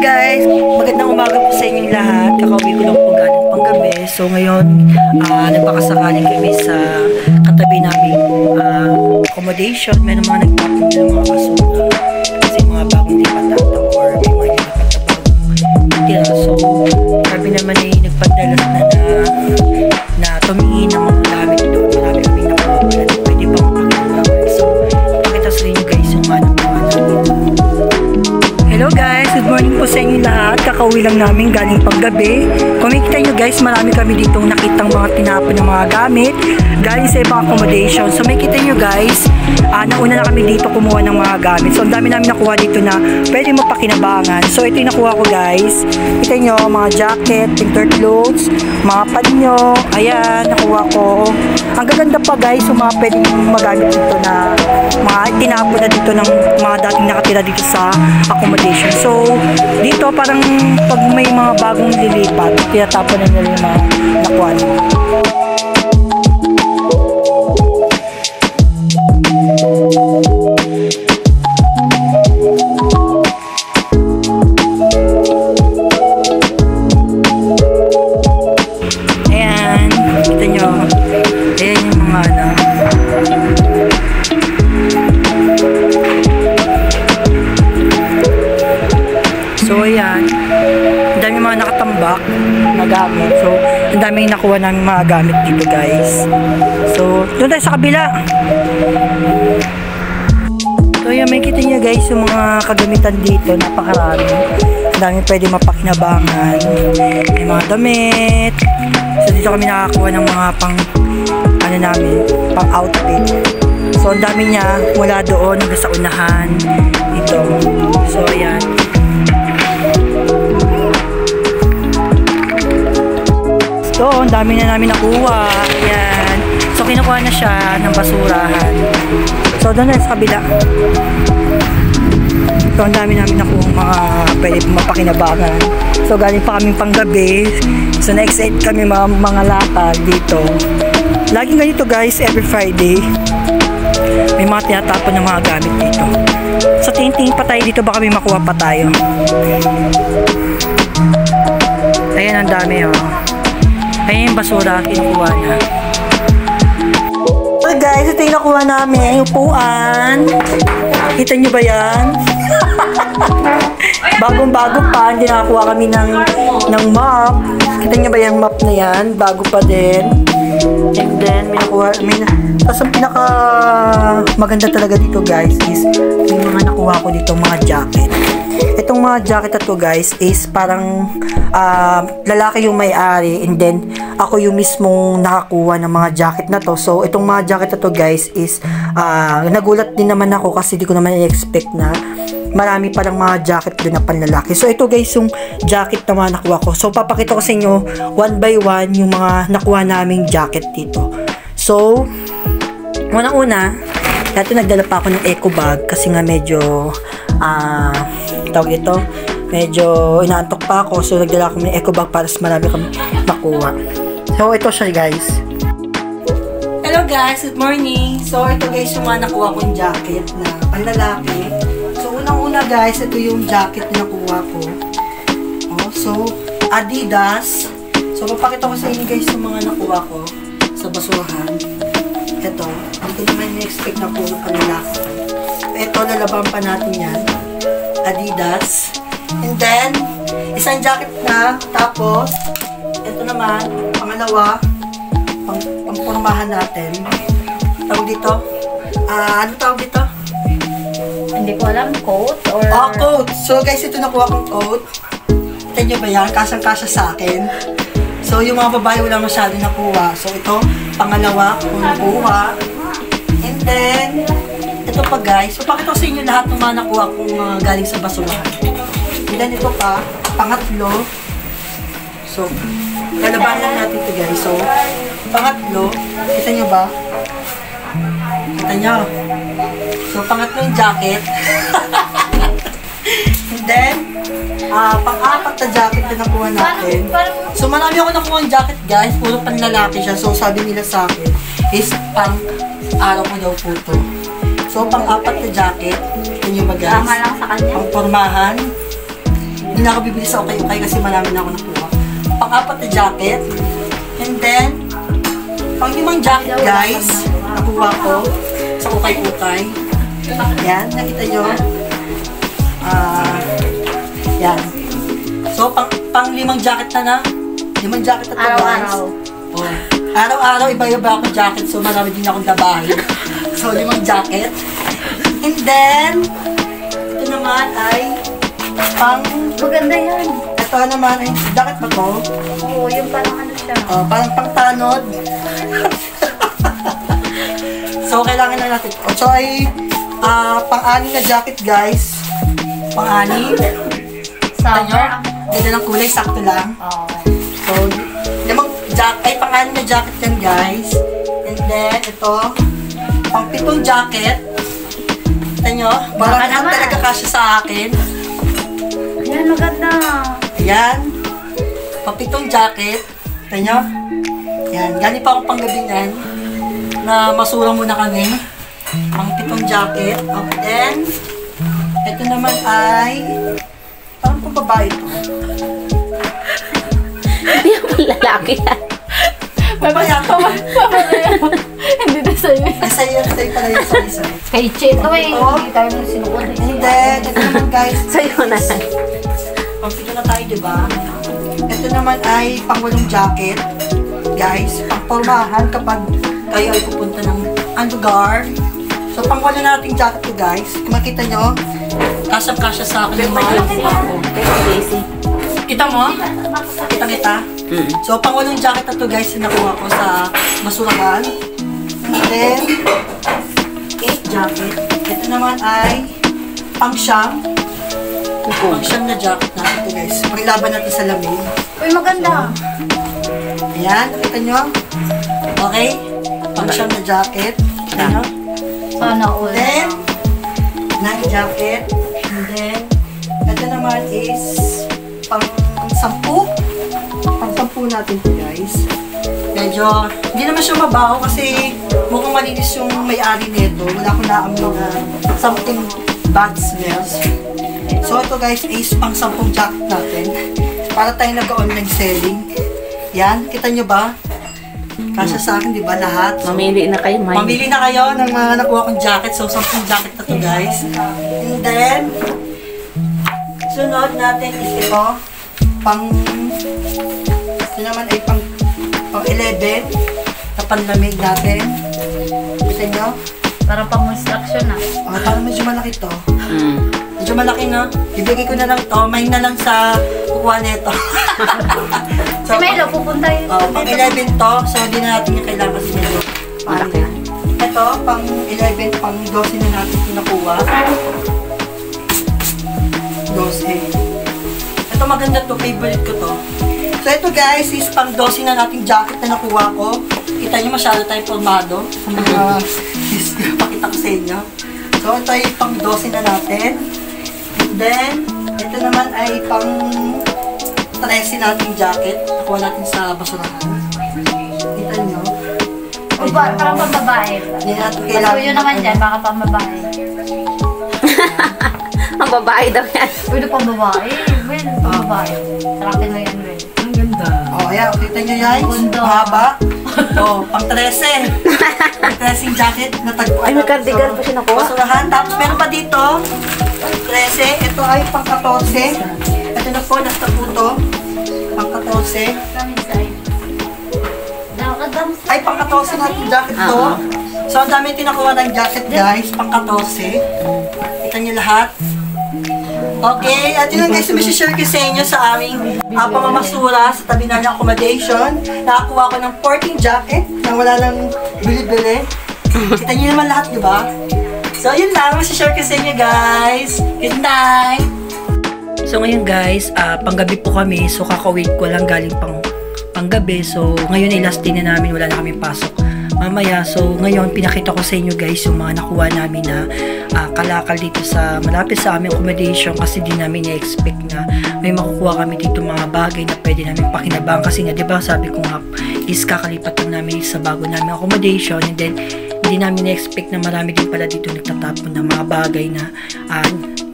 guys! Magandang umaga po sa inyong lahat. Kakauwi ko lang po galing panggabi. So ngayon, nagpakasakaling kami sa katabi namin accommodation. May mga nagpapin ng mga basura. Kasi mga bagong lipatata or may mga lilipat na tira. So, sabi naman ay nagpadalas na tumingin ng mga gamit doon. Marami kami nakuha. Pwede pa magpakita. So, pakita sa inyo guys yung mga nakuha namin. Hello guys, good morning po sa inyo lahat. Kakauwi lang namin galing panggabi. Kung makikita nyo guys, marami kami ditong nakitang mga tinapon ng mga gamit galing sa ibang accommodation. So makikita nyo guys, nauna na kami dito kumuha ng mga gamit. So ang dami namin nakuha dito na pwede mo pakinabangan. So ito yung nakuha ko guys. Kita nyo, mga jacket, winter clothes, mga panyo. Ayan, nakuha ko. Ang gaganda pa guys, yung mga pwede magamit dito na mga tinapon na dito ng mga dating nakatira dito sa accommodation. So, dito parang pag may mga bagong lilipat, tinatapon na nila yung mga nakuha nila. Ayan, kita nyo. Ayan yung mga So, ayan. Ang dami mga nakatambak na gamit. So, ang dami nakuha namin mga gamit dito, guys. So, doon tayo sa kabila. So, ayan. May kita nyo, guys, yung mga kagamitan dito. Napakarami. Ang dami pwede mapakinabangan. May mga damit. So, dito kami nakakuha ng mga pang outfit. So, ang dami niya mula doon hanggang sa unahan. Ito. So, ayan. So, ang dami na namin nakuha. Ayan. So, kinukuha na siya ng basurahan. So, doon na sa kabila. So, ang dami namin nakuha mga pwede mapakinabangan. So, galing pa kaming panggabi. So, na-excite kami mga lakad dito. Laging ganito guys, every Friday. May mga tinatapon ng mga gamit dito. So, tingin-tingin pa tayo dito. Baka may makuha pa tayo. Ayan, ang dami oh. Ayan yung basura, kinukuha na. So guys, ito yung nakuha namin, yung upuan. Kita nyo ba yan? Bagong-bago pa, hindi nakakuha kami ng map. Kita nyo ba yung map na yan? Bago pa din. And then, may nakuha, tapos ang pinaka maganda talaga dito guys is yung mga nakuha ko dito, mga jacket. Itong mga jacket na to guys is parang lalaki yung may-ari and then ako yung mismong nakakuha ng mga jacket na to. So itong mga jacket na to guys is nagulat din naman ako kasi di ko naman i-expect na marami palang mga jacket doon na panlalaki. So ito guys yung jacket na mga nakuha ko. So papakita ko sa inyo one by one yung mga nakuha naming jacket dito. So unang-una, dati nagdala pa ako ng eco bag kasi nga medyo tawag ito, medyo inaantok pa ako. So nagdala ako ng eco bag para mas marami kami makuha. So ito siya guys. Hello guys, good morning. So ito guys yung mga nakuha kong jacket na panlalaki. So unang-una guys, ito yung jacket na nakuha ko. So Adidas. So papakita ko sa inyo guys yung mga nakuha ko sa basurahan. Ito, hindi ko naman na-expect na puro panlalaki. Ito, lalaban pa natin yan. Adidas. And then, isang jacket na. Tapos, ito naman, pangalawa, pangpormahan natin. Tawag dito. Ano tawag dito? Hindi ko alam, coat or... Coat. So guys, ito nakuha kong coat. Kita nyo ba yan? Kasang-kasa sa akin. So yung mga babae wala masyado nakuha. So ito, pangalawa kung nakuha. And then, ito pa guys. So pakita ko sa inyo lahat ng mga nakuha kong galing sa basurahan. And then ito pa, pangatlo. So, lalabanan natin ito guys. So, pangatlo, kita nyo ba? Kita nyo? So, pangatlo yung jacket. And then, pang-apat na jacket na nakuha natin. So, marami ako nakuha ng jacket guys. Puro panlalaki siya. So, sabi nila sa akin is pang-araw ko daw po ito. So, pang-apat na jacket. Ito nyo ba guys? Tama lang sa kanya. Pang-pormahan. Hindi na ako bibili sa okay kasi marami na ako nakuha. Pang-apat na jacket. And then, pang-limang jacket, guys. Nakuha ko sa ukay-ukay. Yan, nakita nyo. Yan. So, pang-limang jacket na. Limang jacket na to, guys. Araw-araw. Oh. Araw-araw, iba-iba akong jacket. So, marami din akong dabahin. So, limang jacket. And then, ito naman ay Maganda yan. ito naman ay, jacket ba to? Oo, yung parang ano siya. Parang pang-tanod. So, kailangan na natin. So, ay, pang-anim na jacket, guys. Pang-anim. Summer. Ganda ng kulay, sakto lang. Oo. So, pang-anim na jacket yan, guys. And then, ito, pang-pitong jacket. Kita nyo? Parang Baka naman. talaga kasya sa akin. Ayan, maganda. Ayan. Pang-pitong jacket. Kita nyo? Ayan. Galing pa ako panggabi yan. Na masurang muna kami. Pang-pitong jacket. And then, ito naman ay parang pang babae ito. Hindi ako lalaki yan. Papaya ko. Hindi na sa'yo. Ay, sa'yo pala yung sorry. Kay Chito eh. Oo. Hindi tayo nung sinuot eh. And then, ito naman, guys. Sa'yo na. Pang-pito na tayo, diba? Ito naman ay pang-walong jacket. Guys, pang-pormahan kapag kayo ay pupunta ng lugar. So, pang-walo nating jacket to, guys. Kung makita nyo, kasang-kasya sa akin yung mga nakuha ko. Kita mo? Kita? So, pang-walong jacket na to, guys, na nakuha ko sa Masurakan. And then, 8 jacket. Ito naman ay pang-siyam. Pang-siyam na jacket natin to, guys. Paglaban natin sa lamig. Uy, maganda. Ayan, kita nyo? Okay? Pang-siyam na jacket. Kita nyo? Sana all. Then, 9 jacket. And then, ito naman is pang-sampu. Pang-sampu natin to, guys. Medyo, hindi naman siya mabaho kasi mukhang malinis yung may-ari nito. Wala akong naamoy na something bad smells. So, ito guys is pang-sampung jacket natin. Para tayo nag-online selling. Yan, kita nyo ba? Kasya sa akin, di ba, lahat? So, Mamili na kayo, May. mamili na kayo ng mga nakuha kong jacket. So, 10 jacket na to, guys. And then, sunod natin is ito. Ito naman ay pang 11 na panlamig natin. Gusto nyo? Para pang instruction ah. Parang medyo malaki to. Mm. Medyo malaki, no? Ibigay ko na lang to. May na lang sa kukuha neto. Si Milo, pupunta yun. Pang 11 to. So, hindi na natin yung kailangan kasi medyo. Malaki. Ito, pang 11, pang 12 na natin ito nakuha. 12. Ito maganda to. Favorite ko to. So, ito guys, is pang 12 na nating jacket na nakuha ko. Kita nyo masyado tayong formado. Pakita ko sa inyo. So, ito ay pang 12 na natin. And then, ito naman ay pang 13 nating jacket. Nakuha natin sa basurahan. Kita nyo. Parang pang babae. Hindi natin Kasi kailangan. yun naman dyan, baka pang babae. Ang babae daw yan. Pwede pang babae. Well, pang babae. Sarapin mo yan, Well. Ang ganda. Ayan, kita nyo guys. Ganda. Mahaba. Pang 13. Pang 13 jacket. Natagpuan. Ay, may cardigan pa siya nakuha. Basurahan. Tapos meron pa dito. 13. Ito ay pang 14. Ito na po, nasa po to. Pang 14. Kami sa'yo. Nakakadams. Ay, pang 14 natin jacket to. So, ang dami tinakuha ng jacket, guys. Pang 14. Kita nyo lahat. Okay, at yun lang guys, may share ko sa inyo sa aming pamamasura sa tabi na ng accommodation. Nakakuha ko ng 14 jacket na wala lang bili-bili. Kita nyo naman lahat, di ba? So, yun lang. May share ko sa inyo, guys. Good night! So, ngayon guys, panggabi po kami. So, kakawait ko lang galing panggabi. So, ngayon ay last day na namin. Wala na kami pasok mamaya. So, ngayon, pinakita ko sa inyo guys yung mga nakuha namin na kalakal dito sa malapit sa aming accommodation kasi di namin na-expect na may makukuha kami dito mga bagay na pwede namin pakinabang kasi nga, di ba, sabi ko nga is kakalipat lang namin sa bago namin accommodation and then, hindi namin na-expect na marami din pala dito nagtatapon ng mga bagay na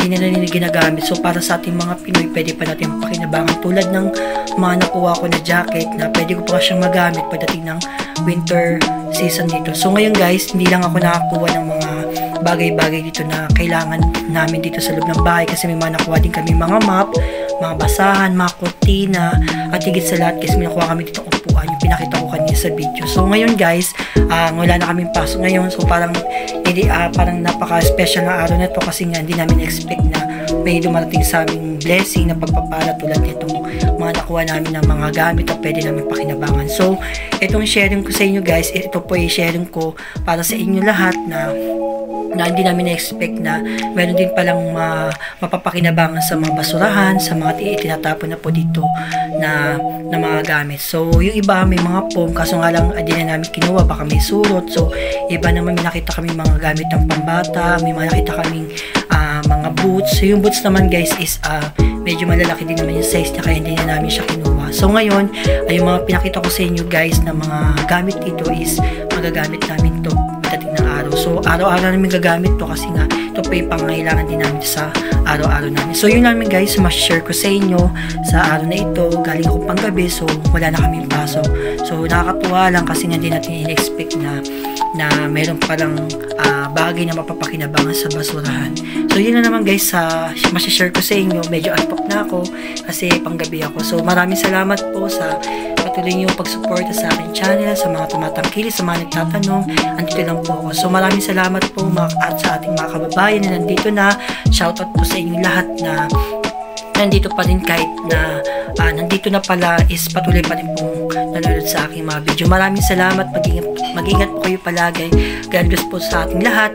hindi na nila ginagamit. So para sa ating mga Pinoy, pwede pa natin pakinabangan. Tulad ng mga nakuha ko na jacket na pwede ko pa siyang magamit pagdating ng winter season dito. So ngayon guys, hindi lang ako nakakuha ng mga bagay-bagay dito na kailangan namin dito sa loob ng bahay, kasi may mga nakuha din kami mga map, mga basahan, mga kurtina, at higit sa lahat guys, may nakuha kami dito upuan, yung pinakita ko kanina sa video. So ngayon guys, wala na kaming pasok ngayon, so parang napaka-special na araw na to, kasi nga hindi namin expect na may dumarating sa aming blessing na pagpapala tulad nitong mga nakuha namin ng mga gamit na pwede namin pakinabangan. So itong sharing ko sa inyo guys, ito po yung sharing ko para sa inyo lahat na hindi namin na-expect na meron din palang mapapakinabangan sa mga basurahan, sa mga tinatapon na po dito na mga gamit. So, yung iba may mga foam, kaso nga lang hindi na namin kinuha, baka may surot. So, iba naman may nakita kami mga gamit ng pambata, may mga nakita kaming mga boots. So, yung boots naman guys is medyo malalaki din naman yung size niya, kaya hindi na namin siya kinuha. So, ngayon, yung mga pinakita ko sa inyo guys na mga gamit dito is magagamit namin to pagdating ng araw. So, araw-araw namin gagamit to, kasi nga ito pa yung pangangailangan din namin sa araw-araw namin. So, yun namin guys, share ko sa inyo sa araw na ito. Galing akong panggabi, so wala na kaming pasok. So, nakakatuwa lang kasi nga din natin in-expect na meron palang bagay na mapapakinabangan sa basurahan. So, yun na naman guys, share ko sa inyo. Medyo antok na ako kasi panggabi ako. So, maraming salamat po sa patuloy niyong pagsuporta sa aking channel, sa mga tumatangkili, sa mga nagtatanong. Andito lang po ako. So, maraming salamat po at sa ating mga kababayan na nandito na. Shoutout po sa inyo lahat na nandito pa rin, kahit na nandito na pala is patuloy pa rin pong nanonood sa aking mga video. Maraming salamat. Mag-ingat po kayo palagi. God bless po sa ating lahat.